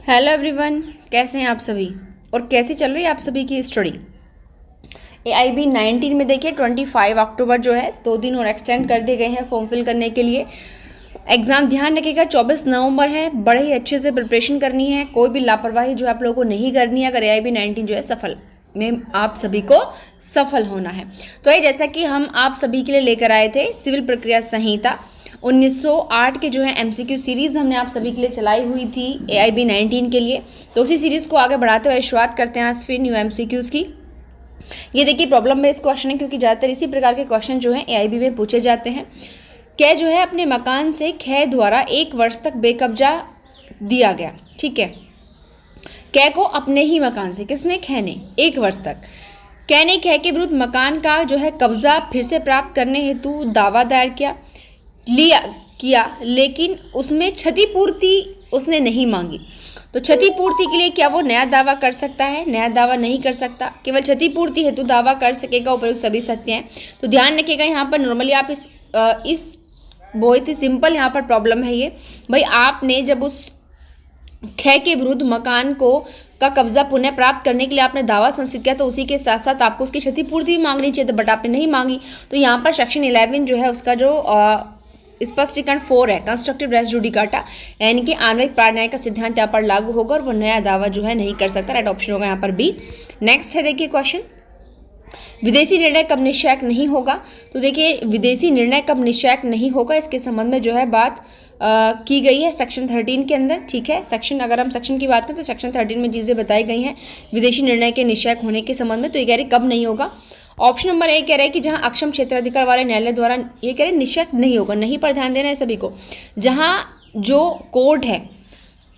Hello everyone, कैसे हैं आप सभी और कैसी चल रही है आप सभी की स्टडी। AIB 19 में देखिए 25 अक्टूबर जो है 2 दिन और एक्सटेंड कर दिए गए हैं फॉर्म फिल करने के लिए। एग्ज़ाम ध्यान रखिएगा 24 नवंबर है, बड़े ही अच्छे से प्रिपरेशन करनी है, कोई भी लापरवाही जो आप लोगों को नहीं करनी है अगर AIB 19 जो है सफल में आप सभी को सफल होना है। तो ये जैसा कि हम आप सभी के लिए लेकर आए थे सिविल प्रक्रिया संहिता 1908 के जो है MCQ सीरीज़ हमने आप सभी के लिए चलाई हुई थी AIB 19 के लिए। तो उसी सीरीज़ को आगे बढ़ाते हुए शुरुआत करते हैं आज फिर न्यू MCQs की। ये देखिए प्रॉब्लम बेस्ड क्वेश्चन है क्योंकि ज़्यादातर इसी प्रकार के क्वेश्चन जो हैं AIB में पूछे जाते हैं। कै जो है अपने मकान से खे द्वारा 1 वर्ष तक बेकब्जा दिया गया, ठीक है। कै को अपने ही मकान से, किसने? खे ने, 1 वर्ष तक। कै ने खे के विरुद्ध मकान का जो है कब्जा फिर से प्राप्त करने हेतु दावा दायर किया, लेकिन उसमें क्षतिपूर्ति उसने नहीं मांगी। तो क्षतिपूर्ति के लिए क्या वो नया दावा कर सकता है? नया दावा नहीं कर सकता, केवल क्षतिपूर्ति हेतु दावा कर सकेगा उपयुक्त सभी सत्य हैं। तो ध्यान रखिएगा यहाँ पर नॉर्मली आप इस बहुत ही सिंपल यहाँ पर प्रॉब्लम है ये भाई, आपने जब उस खे के विरुद्ध मकान का कब्जा पुनः प्राप्त करने के लिए आपने दावा संसित किया तो उसी के साथ साथ आपको उसकी क्षतिपूर्ति भी मांगनी चाहिए, बट आपने नहीं मांगी। तो यहाँ पर सेक्शन 11 जो है उसका जो स्पष्टीकरण 4 है, कंस्ट्रक्टिव रेस जुडिकाटा, यानी कि आणविक प्राणन्याय का सिद्धांत यहाँ पर लागू होगा और वो नया दावा जो है नहीं कर सकता। राइट ऑप्शन होगा यहाँ पर बी। नेक्स्ट है देखिए क्वेश्चन, विदेशी निर्णय कब निश्चयक नहीं होगा। तो देखिए विदेशी निर्णय कब निश्चयक नहीं होगा इसके संबंध में जो है बात की गई है सेक्शन 13 के अंदर, ठीक है। अगर हम सेक्शन की बात करें तो सेक्शन 13 में चीज़ें बताई गई हैं विदेशी निर्णय के निश्चयक होने के संबंध में। तो ये कह रहे कब नहीं होगा। ऑप्शन नंबर ए कह रहे हैं कि जहां अक्षम क्षेत्राधिकार वाले न्यायालय द्वारा, ये कह रहे हैं निश्चयक नहीं होगा, नहीं पर ध्यान देना है सभी को। जहां जो कोर्ट है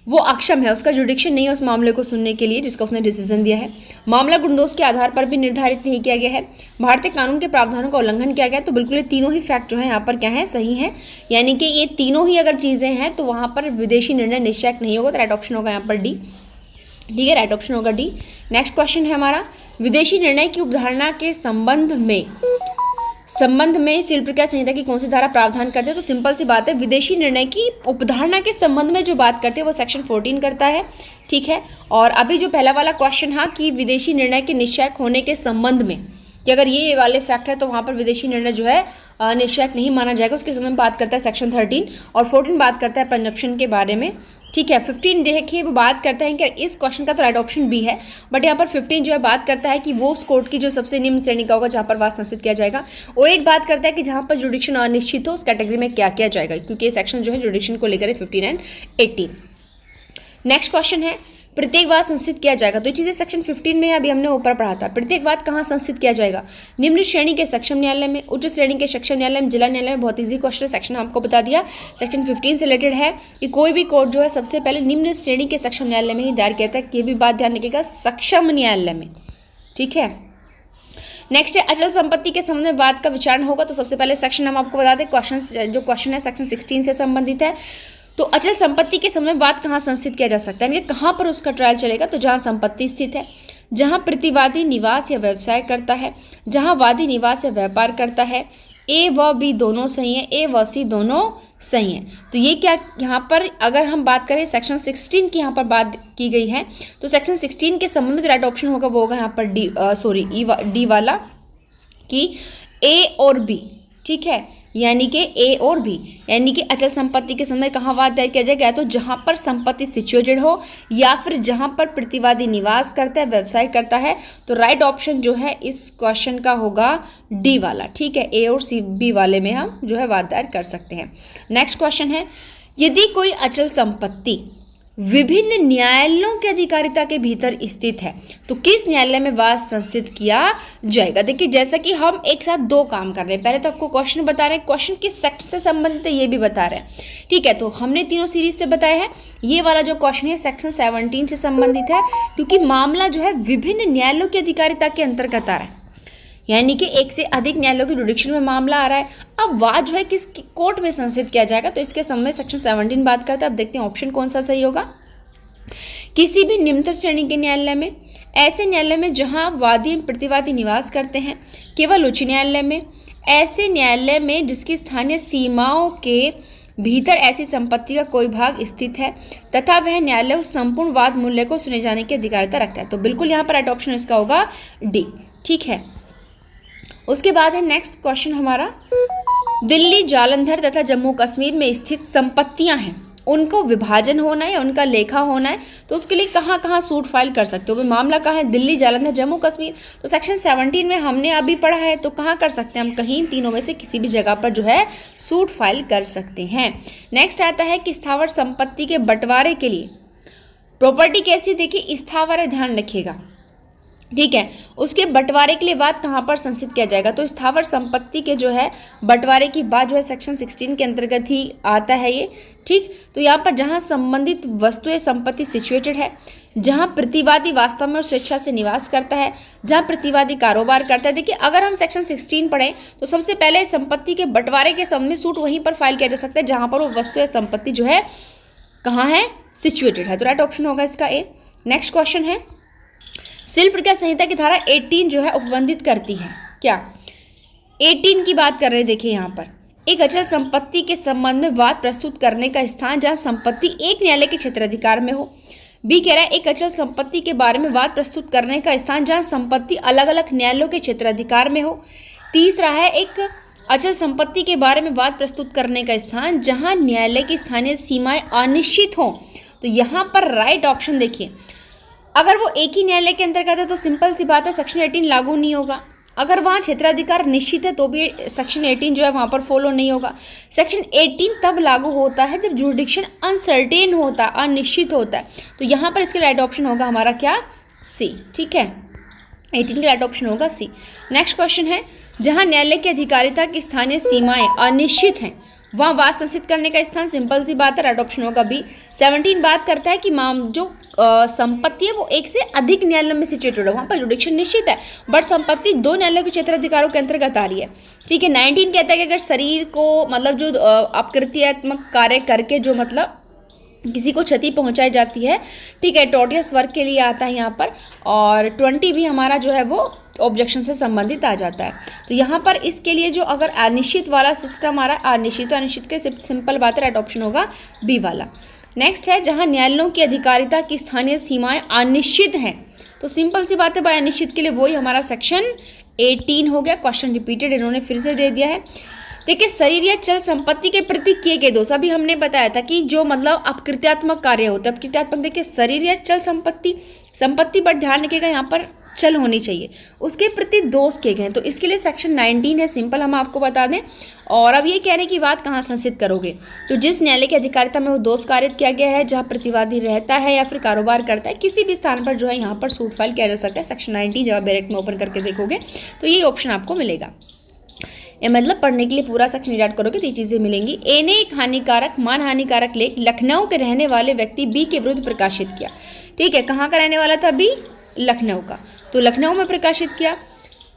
वो अक्षम है, उसका जुडिक्शन नहीं है उस मामले को सुनने के लिए जिसका उसने डिसीजन दिया है। मामला गुंडोज के आधार पर भी निर्धारित नहीं किया गया है। भारतीय कानून के प्रावधानों का उल्लंघन किया गया। तो बिल्कुल ये तीनों ही फैक्ट जो है यहाँ पर क्या है, सही है। यानी कि ये तीनों ही अगर चीज़ें हैं तो वहाँ पर विदेशी निर्णय निश्चयक नहीं होगा। तो राइट ऑप्शन होगा यहाँ पर डी, ठीक है, राइट ऑप्शन होगा डी। नेक्स्ट क्वेश्चन है हमारा, विदेशी निर्णय की उपधारणा के संबंध में सिविल प्रक्रिया संहिता की कौन सी धारा प्रावधान करते हैं। तो सिंपल सी बात है, विदेशी निर्णय की उपधारणा के संबंध में जो बात करते हैं वो सेक्शन 14 करता है, ठीक है। और अभी जो पहला वाला क्वेश्चन है कि विदेशी निर्णय के निश्चयक होने के संबंध में कि अगर ये वाले फैक्ट है तो वहाँ पर विदेशी निर्णय जो है निश्चयक नहीं माना जाएगा, उसके संबंध में बात करता है सेक्शन 13। और 14 बात करता है कंजप्शन के बारे में, ठीक है। 15 देखिए वो बात करता है कि इस क्वेश्चन का तो राइट ऑप्शन बी है, बट यहाँ पर 15 जो है बात करता है कि वो उस कोर्ट की जो सबसे निम्न श्रेणी का होगा जहाँ पर वाद संसित किया जाएगा। और 8 बात करता है कि जहाँ पर जुडिक्शन अनिश्चित हो उस कैटेगरी में क्या किया जाएगा, क्योंकि ये सेक्शन जो है जुडिक्शन को लेकर है 15 एंड 18। नेक्स्ट क्वेश्चन है, प्रत्येक वाद संस्थित किया जाएगा। तो ये चीज़ें सेक्शन 15 में अभी हमने ऊपर पढ़ा था। प्रत्येक वाद कहाँ संस्थित किया जाएगा? निम्न श्रेणी के सक्षम न्यायालय में, उच्च श्रेणी के सक्षम न्यायालय में, जिला न्यायालय में। बहुत इजी क्वेश्चन, सेक्शन आपको बता दिया। सेक्शन 15 से रिलेटेड है कि कोई भी कोर्ट जो है सबसे पहले निम्न श्रेणी के सक्षम न्यायालय में ही दायर किया था। ये भी बात ध्यान रखिएगा, सक्षम न्यायालय में, ठीक है। नेक्स्ट है, अचल संपत्ति के संबंध में बात का विचारण होगा। तो सबसे पहले सेक्शन हम आपको बता दें, क्वेश्चन है सेक्शन 16 से संबंधित है। तो अचल संपत्ति के समय बात कहाँ संस्थित किया जा सकता है, यानी कहाँ पर उसका ट्रायल चलेगा। तो जहाँ संपत्ति स्थित है, जहाँ प्रतिवादी निवास या व्यवसाय करता है, जहाँ वादी निवास या व्यापार करता है, ए व बी दोनों सही हैं, ए व सी दोनों सही हैं। तो ये क्या यहाँ पर अगर हम बात करें सेक्शन 16 की यहाँ पर बात की गई है, तो सेक्शन 16 के संबंध में राइट ऑप्शन होगा वो होगा यहाँ पर डी वाला कि ए और बी, ठीक है, यानी कि ए और बी, यानी कि अचल संपत्ति के समय कहाँ वाद दायर किया जाएगा, तो जहाँ पर संपत्ति सिचुएटेड हो या फिर जहाँ पर प्रतिवादी निवास करता है, व्यवसाय करता है। तो राइट ऑप्शन जो है इस क्वेश्चन का होगा डी वाला, ठीक है। ए और सी बी वाले में हम जो है वाद दायर कर सकते हैं। नेक्स्ट क्वेश्चन है, यदि कोई अचल संपत्ति विभिन्न न्यायालयों के अधिकारिता के भीतर स्थित है तो किस न्यायालय में वाद संस्थित किया जाएगा। देखिए जैसा कि हम एक साथ 2 काम कर रहे हैं, पहले तो आपको क्वेश्चन बता रहे हैं, क्वेश्चन किस सेक्शन से संबंधित है ये भी बता रहे हैं, ठीक है। तो हमने तीनों सीरीज से बताया है। ये वाला जो क्वेश्चन है सेक्शन 17 से संबंधित है, क्योंकि मामला जो है विभिन्न न्यायालयों की अधिकारिता के अंतर्गत आ रहा है, यानी कि एक से अधिक न्यायालयों की जुडिक्शन में मामला आ रहा है। अब वाद जो है किस कोर्ट में संस्थित किया जाएगा, तो इसके संबंध में सेक्शन 17 बात करता है। अब देखते हैं ऑप्शन कौन सा सही होगा। किसी भी निम्नतर श्रेणी के न्यायालय में, ऐसे न्यायालय में जहां वादी एवं प्रतिवादी निवास करते हैं, केवल उच्च न्यायालय में, ऐसे न्यायालय में जिसकी स्थानीय सीमाओं के भीतर ऐसी संपत्ति का कोई भाग स्थित है तथा वह न्यायालय उस संपूर्ण वाद मूल्य को सुने जाने की अधिकारिता रखता है। तो बिल्कुल यहाँ पर राइट ऑप्शन इसका होगा डी। ठीक है, उसके बाद है नेक्स्ट क्वेश्चन हमारा, दिल्ली, जालंधर तथा जम्मू कश्मीर में स्थित संपत्तियां हैं, उनको विभाजन होना है या उनका लेखा होना है, तो उसके लिए कहाँ कहाँ सूट फाइल कर सकते हो। भाई मामला कहाँ है, दिल्ली, जालंधर, जम्मू कश्मीर। तो सेक्शन 17 में हमने अभी पढ़ा है, तो कहाँ कर सकते हैं हम, कहीं तीनों में से किसी भी जगह पर जो है सूट फाइल कर सकते हैं। नेक्स्ट आता है कि स्थावर संपत्ति के बंटवारे के लिए प्रॉपर्टी कैसी, देखिए स्थावर है, ध्यान रखिएगा। ठीक है, उसके बंटवारे के लिए बात कहाँ पर संचित किया जाएगा, तो स्थावर संपत्ति के जो है बंटवारे की बात जो है सेक्शन 16 के अंतर्गत ही आता है ये। ठीक, तो यहाँ पर जहाँ संबंधित वस्तु या संपत्ति सिचुएटेड है, जहाँ प्रतिवादी वास्तव में और स्वेच्छा से निवास करता है, जहाँ प्रतिवादी कारोबार करता है। देखिए अगर हम सेक्शन 16 पढ़ें तो सबसे पहले संपत्ति के बंटवारे के संबंध में सूट वहीं पर फाइल किया जा सकता है जहाँ पर वो वस्तु या संपत्ति जो है कहाँ है, सिचुएटेड है। तो राइट ऑप्शन होगा इसका ए। नेक्स्ट क्वेश्चन है, सिविल प्रक्रिया संहिता की धारा 18 जो है उपबंधित करती है क्या, 18 की बात कर रहे हैं। देखिए यहाँ पर एक अचल संपत्ति के संबंध में वाद प्रस्तुत करने का स्थान जहाँ संपत्ति एक न्यायालय के क्षेत्राधिकार में हो। बी कह रहा है एक अचल संपत्ति के बारे में वाद प्रस्तुत करने का स्थान जहाँ संपत्ति अलग अलग न्यायालयों के क्षेत्राधिकार में हो। तीसरा है एक अचल संपत्ति के बारे में वाद प्रस्तुत करने का स्थान जहाँ न्यायालय की स्थानीय सीमाएं अनिश्चित हों। तो यहाँ पर राइट ऑप्शन देखिए, अगर वो एक ही न्यायालय के अंतर्गत है तो सिंपल सी बात है सेक्शन 18 लागू नहीं होगा। अगर वहाँ क्षेत्राधिकार निश्चित है तो भी सेक्शन 18 जो है वहाँ पर फॉलो नहीं होगा। सेक्शन 18 तब लागू होता है जब जुरिडिक्शन अनसर्टेन होता है, अनिश्चित होता है। तो यहाँ पर इसके राइट ऑप्शन होगा हमारा क्या, सी। ठीक है, 18 का राइट ऑप्शन होगा सी। नेक्स्ट क्वेश्चन है, जहाँ न्यायालय की अधिकारिता की स्थानीय सीमाएं अनिश्चित हैं वहाँ वाद संचित करने का स्थान, सिंपल सी बात है, राइट ऑप्शन होगा बी। 17 बात करता है कि जो संपत्ति है वो एक से अधिक न्यायालयों में सिचुएटेड है, वहाँ पर जुडिक्शन निश्चित है, बट संपत्ति 2 न्यायालयों के क्षेत्राधिकारों के अंतर्गत आ रही है। ठीक है, 19 कहता है कि अगर शरीर को मतलब जो अपकृत्यात्मक कार्य करके जो मतलब किसी को क्षति पहुंचाई जाती है, ठीक है, टोटियस वर्क के लिए आता है यहाँ पर। और 20 भी हमारा जो है वो ऑब्जेक्शन से संबंधित आ जाता है। तो यहाँ पर इसके लिए जो अगर अनिश्चित वाला सिस्टम आ रहा है, अनिश्चित, तो अनिश्चित के सिंपल बात है, राइट ऑप्शन होगा बी वाला। नेक्स्ट है, जहाँ न्यायालयों की अधिकारिता की स्थानीय सीमाएं अनिश्चित हैं, तो सिंपल सी बात है भाई, अनिश्चित के लिए वही हमारा सेक्शन 18 हो गया। क्वेश्चन रिपीटेड इन्होंने फिर से दे दिया है। देखिए शरीर या चल संपत्ति के प्रति किए गए दोष, अभी हमने बताया था कि जो मतलब अपकृत्यात्मक कार्य होता है, अपकृत्यात्मक देखिए शरीर या चल संपत्ति पर ध्यान रखिएगा, यहाँ पर चल होनी चाहिए, उसके प्रति दोष किए गए, तो इसके लिए सेक्शन 19 है, सिंपल हम आपको बता दें। और अब ये कह रहे हैं कि बात कहाँ संचित करोगे, तो जिस न्यायालय की अधिकारिता में वो दोष कारित किया गया है, जहाँ प्रतिवादी रहता है या फिर कारोबार करता है, किसी भी स्थान पर जो है यहाँ पर सूट फाइल किया जा सकता है। सेक्शन 19 जब आप डायरेक्ट में ओपन करके देखोगे तो ये ऑप्शन आपको मिलेगा। ये मतलब पढ़ने के लिए पूरा सेक्शन रीड करोगे तो ये चीज़ें मिलेंगी। ए ने एक हानिकारक मान हानिकारक लेख लखनऊ के रहने वाले व्यक्ति बी के विरुद्ध प्रकाशित किया। ठीक है, कहाँ का रहने वाला था बी, लखनऊ का, तो लखनऊ में प्रकाशित किया।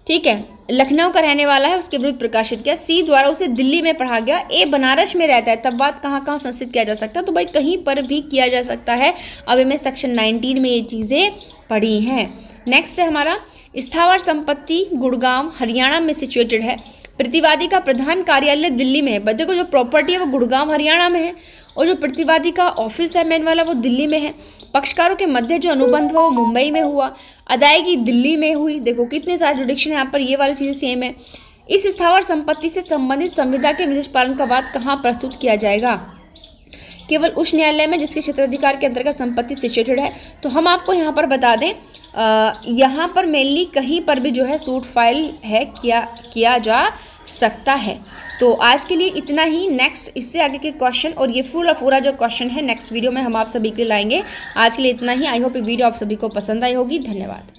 ठीक है, लखनऊ का रहने वाला है, उसके विरुद्ध प्रकाशित किया। सी द्वारा उसे दिल्ली में पढ़ा गया। ए बनारस में रहता है, तब बात कहाँ कहाँ संचित किया जा सकता है, तो भाई कहीं पर भी किया जा सकता है। अब मैं सेक्शन 19 में ये चीज़ें पढ़ी हैं। नेक्स्ट है हमारा, स्थावर संपत्ति गुड़गांव हरियाणा में सिचुएटेड है, प्रतिवादी का प्रधान कार्यालय दिल्ली में है। देखो जो प्रॉपर्टी है वो गुड़गांव हरियाणा में है और जो प्रतिवादी का ऑफिस है मेन वाला वो दिल्ली में है। पक्षकारों के मध्य जो अनुबंध हुआ वो मुंबई में हुआ, अदायगी दिल्ली में हुई। देखो कितने सारे जुडिक्शन यहाँ पर, ये वाली चीज़ें सेम है। इस स्थावर संपत्ति से संबंधित संविदा के निष्पादन का बाद कहाँ प्रस्तुत किया जाएगा, केवल उस न्यायालय में जिसके क्षेत्राधिकार के अंतर्गत संपत्ति सिचुएटेड है। तो हम आपको यहाँ पर बता दें, यहाँ पर मेनली कहीं पर भी जो है सूट फाइल है किया जा सकता है। तो आज के लिए इतना ही। नेक्स्ट इससे आगे के क्वेश्चन और ये पूरा जो क्वेश्चन है नेक्स्ट वीडियो में हम आप सभी के लिए लाएंगे। आज के लिए इतना ही। आई होप ये वीडियो आप सभी को पसंद आई होगी। धन्यवाद।